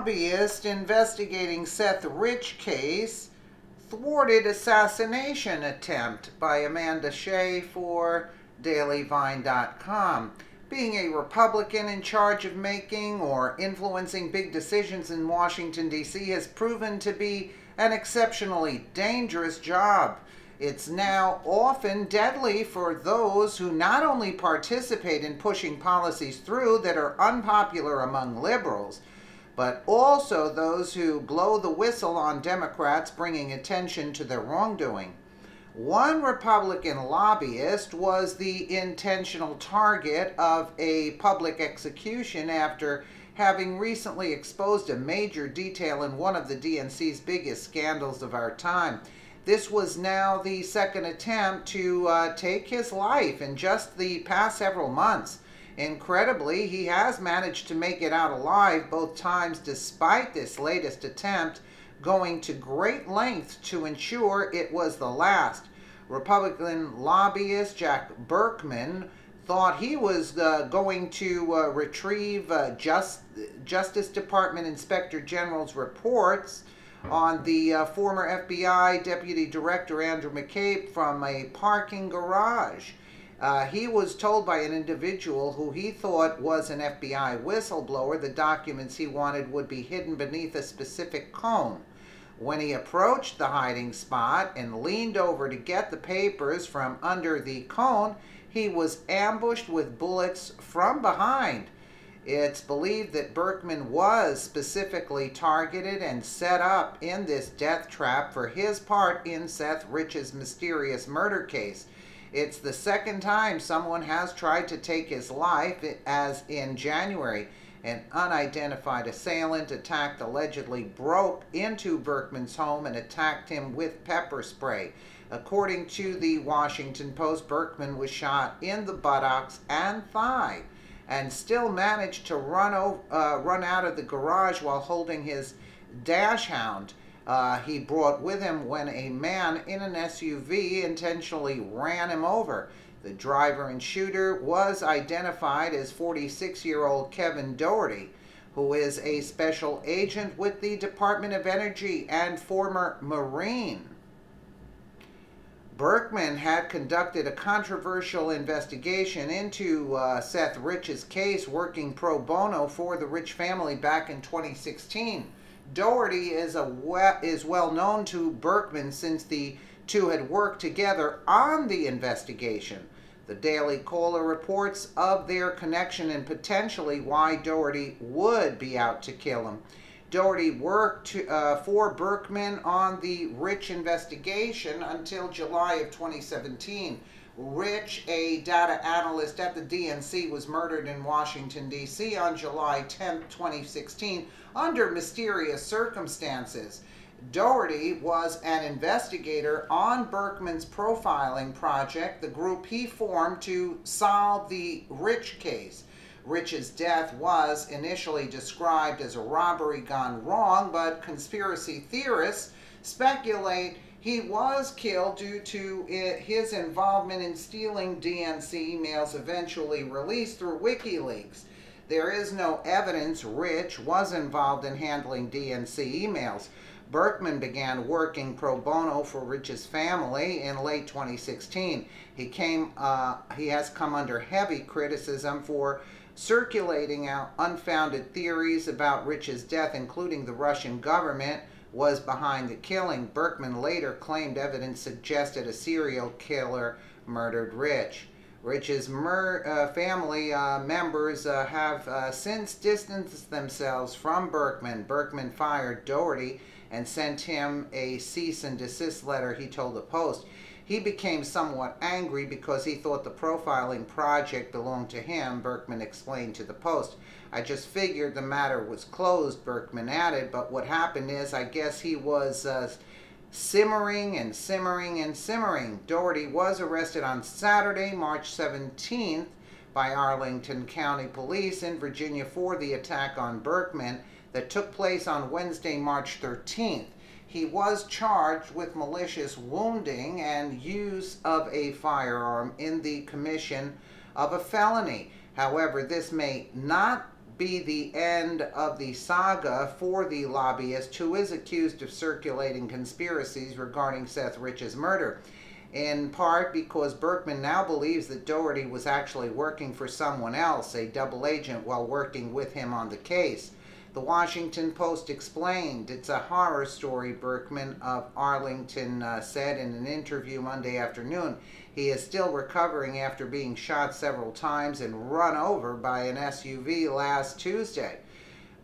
lobbyist investigating Seth Rich case thwarted assassination attempt by Amanda Shea for DailyVine.com. Being a Republican in charge of making or influencing big decisions in Washington, D.C. has proven to be an exceptionally dangerous job. It's now often deadly for those who not only participate in pushing policies through that are unpopular among liberals, but also those who blow the whistle on Democrats bringing attention to their wrongdoing. One Republican lobbyist was the intentional target of a public execution after having recently exposed a major detail in one of the DNC's biggest scandals of our time. This was now the second attempt to take his life in just the past several months. Incredibly, he has managed to make it out alive both times despite this latest attempt, going to great lengths to ensure it was the last. Republican lobbyist Jack Berkman thought he was going to retrieve Justice Department Inspector General's reports on the former FBI Deputy Director Andrew McCabe from a parking garage. He was told by an individual who he thought was an FBI whistleblower the documents he wanted would be hidden beneath a specific cone. When he approached the hiding spot and leaned over to get the papers from under the cone, he was ambushed with bullets from behind. It's believed that Berkman was specifically targeted and set up in this death trap for his part in Seth Rich's mysterious murder case. It's the second time someone has tried to take his life, as in January, an unidentified assailant allegedly broke into Berkman's home and attacked him with pepper spray. According to the Washington Post, Berkman was shot in the buttocks and thigh and still managed to run out of the garage while holding his dash hound he brought with him when a man in an SUV intentionally ran him over. The driver and shooter was identified as 46-year-old Kevin Doherty, who is a special agent with the Department of Energy and former Marine. Berkman had conducted a controversial investigation into Seth Rich's case, working pro bono for the Rich family back in 2016. Doherty is well known to Berkman since the two had worked together on the investigation. The Daily Caller reports of their connection and potentially why Doherty would be out to kill him. Doherty worked for Berkman on the Rich investigation until July of 2017. Rich, a data analyst at the DNC, was murdered in Washington, D.C. on July 10, 2016, under mysterious circumstances. Doherty was an investigator on Berkman's profiling project, the group he formed to solve the Rich case. Rich's death was initially described as a robbery gone wrong, but conspiracy theorists speculate he was killed due to his involvement in stealing DNC emails eventually released through WikiLeaks. There is no evidence Rich was involved in handling DNC emails. Berkman began working pro bono for Rich's family in late 2016. He has come under heavy criticism for circulating out unfounded theories about Rich's death, including the Russian government was behind the killing. Berkman later claimed evidence suggested a serial killer murdered Rich. Rich's family members have since distanced themselves from Berkman. Berkman fired Doherty and sent him a cease and desist letter, he told the Post. He became somewhat angry because he thought the profiling project belonged to him, Berkman explained to the Post. I just figured the matter was closed, Berkman added, but what happened is I guess he was simmering and simmering and simmering. Doherty was arrested on Saturday, March 17th by Arlington County Police in Virginia for the attack on Berkman that took place on Wednesday, March 13th. He was charged with malicious wounding and use of a firearm in the commission of a felony. However, this may not be the end of the saga for the lobbyist who is accused of circulating conspiracies regarding Seth Rich's murder, in part because Berkman now believes that Doherty was actually working for someone else, a double agent, while working with him on the case. The Washington Post explained, "It's a horror story," Berkman of Arlington said in an interview Monday afternoon. He is still recovering after being shot several times and run over by an SUV last Tuesday.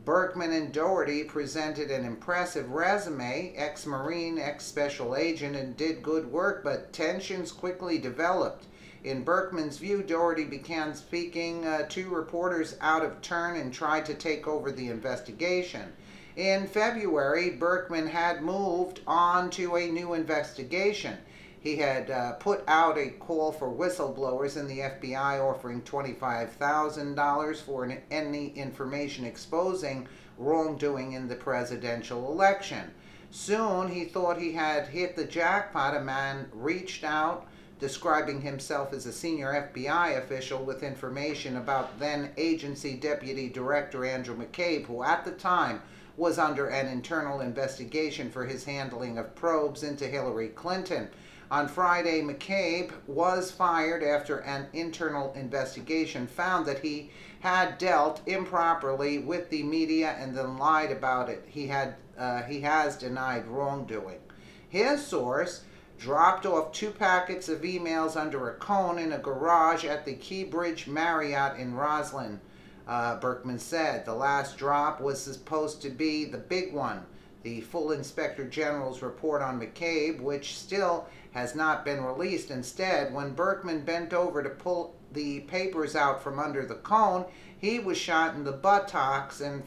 Berkman and Doherty presented an impressive resume, ex-Marine, ex-special agent, and did good work, but tensions quickly developed. In Berkman's view, Doherty began speaking to reporters out of turn and tried to take over the investigation. In February, Berkman had moved on to a new investigation. He had put out a call for whistleblowers in the FBI offering $25,000 for any information exposing wrongdoing in the presidential election. Soon, he thought he had hit the jackpot. A man reached out, describing himself as a senior FBI official with information about then agency Deputy Director Andrew McCabe, who at the time was under an internal investigation for his handling of probes into Hillary Clinton. On Friday, McCabe was fired after an internal investigation found that he had dealt improperly with the media and then lied about it. He has denied wrongdoing. His source dropped off 2 packets of emails under a cone in a garage at the Keybridge Marriott in Roslyn, Berkman said. The last drop was supposed to be the big one, the full Inspector General's report on McCabe, which still has not been released. Instead, when Berkman bent over to pull the papers out from under the cone, he was shot in the buttocks and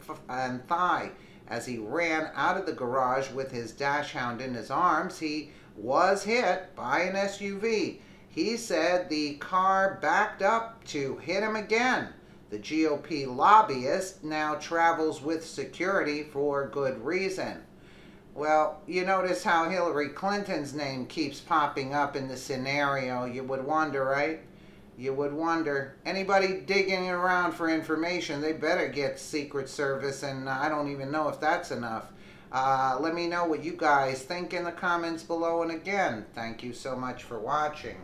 thigh. As he ran out of the garage with his dachshund in his arms, he was hit by an SUV. He said the car backed up to hit him again. The GOP lobbyist now travels with security for good reason. Well, you notice how Hillary Clinton's name keeps popping up in the scenario. You would wonder, right? You would wonder. Anybody digging around for information, they better get Secret Service, and I don't even know if that's enough. Let me know what you guys think in the comments below, and again, thank you so much for watching.